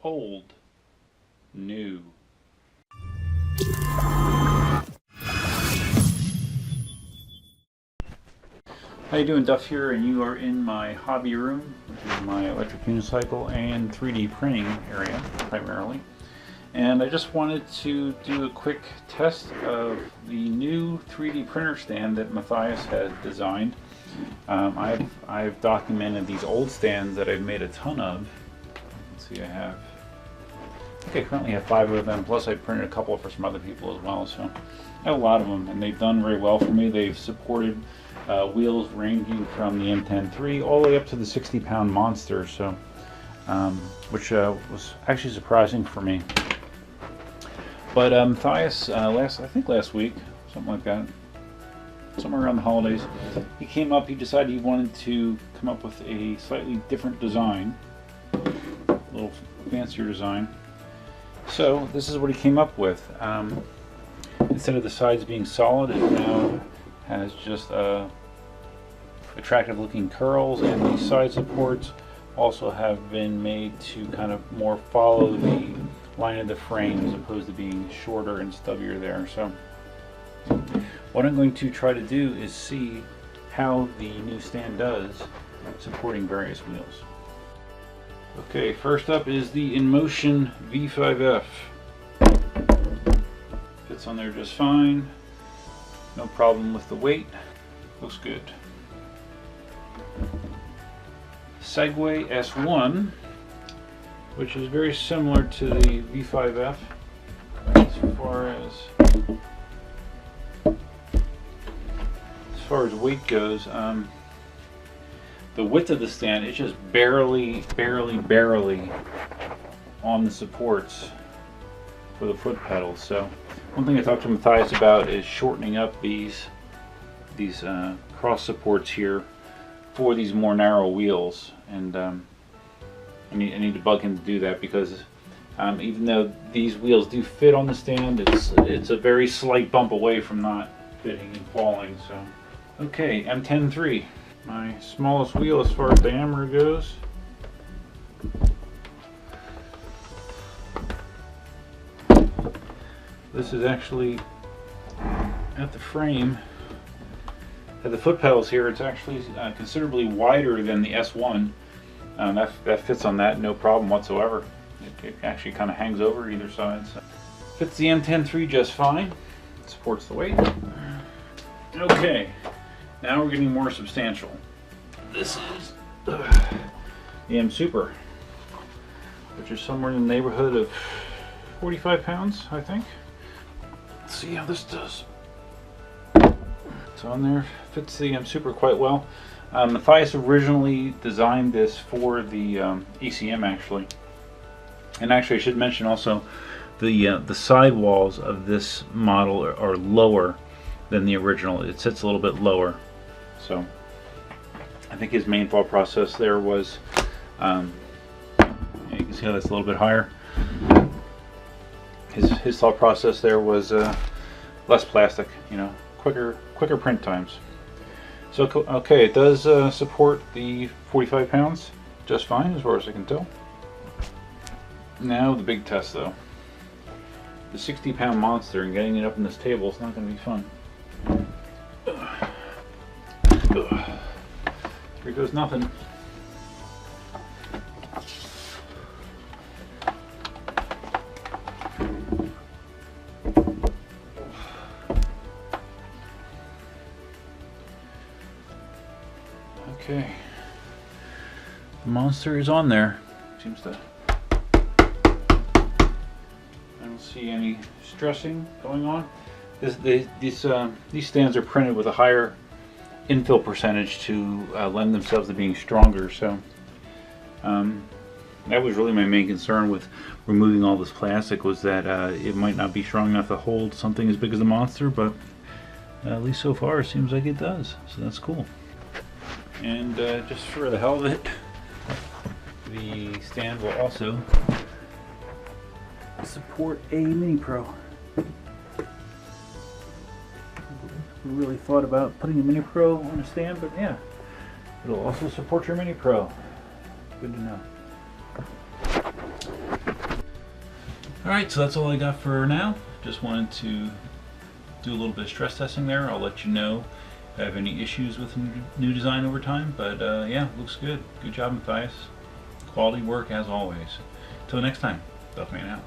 old, new. How you doing? Duff here, and you are in my hobby room, which is my electric unicycle and 3D printing area primarily. And I just wanted to do a quick test of the new 3D printer stand that Matthias has designed. I've documented these old stands that I've made a ton of. Let's see, I currently have 5 of them, plus I printed a couple for some other people as well. So I have a lot of them, and they've done very well for me. They've supported wheels ranging from the M10-3 all the way up to the 60-pound monster, so which was actually surprising for me. But Matthias, I think last week, something like that, somewhere around the holidays, he decided he wanted to come up with a slightly different design, a little fancier design. So this is what he came up with. Instead of the sides being solid, it now has just attractive looking curls, and the side supports also have been made to kind of more follow the line of the frame as opposed to being shorter and stubbier there. So what I'm going to try to do is see how the new stand does supporting various wheels. Okay, first up is the Inmotion V5F. Fits on there just fine. No problem with the weight. Looks good. Gotway S1, which is very similar to the V5F as far as weight goes. The width of the stand is just barely on the supports for the foot pedals. So one thing I talked to Matthias about is shortening up these cross supports here for these more narrow wheels, and I need to bug him to do that, because even though these wheels do fit on the stand, it's a very slight bump away from not fitting and falling. So okay, M10-3, my smallest wheel as far as diameter goes. This is actually at the frame. At the foot pedals here, it's actually considerably wider than the S1. That fits on that, no problem whatsoever. It actually kind of hangs over either side. So. Fits the M10-3 just fine. Supports the weight. Okay, now we're getting more substantial. This is the M Super, which is somewhere in the neighborhood of 45 pounds, I think. Let's see how this does. It's on there, fits the M Super quite well. Matthias originally designed this for the ECM actually, and actually I should mention also the side walls of this model are lower than the original. It sits a little bit lower, so I think his main thought process there was, you can see how that's a little bit higher. His thought process there was less plastic, you know, quicker print times. So okay, it does support the 45 pounds just fine as far as I can tell. Now the big test though. The 60-pound monster, and getting it up in this table is not going to be fun. Here goes nothing. Okay, the monster is on there. Seems to. I don't see any stressing going on. These stands are printed with a higher infill percentage to lend themselves to being stronger. So that was really my main concern with removing all this plastic, was that it might not be strong enough to hold something as big as the monster, but at least so far it seems like it does. So that's cool. And just for the hell of it, the stand will also support a Mini Pro. We really thought about putting a Mini Pro on a stand, but yeah, it'll also support your Mini Pro. Good to know. Alright, so that's all I got for now. Just wanted to do a little bit of stress testing there. I'll let you know if I have any issues with the new design over time, but yeah, looks good. Good job, Matthias. Quality work as always. Till next time, Duffman out.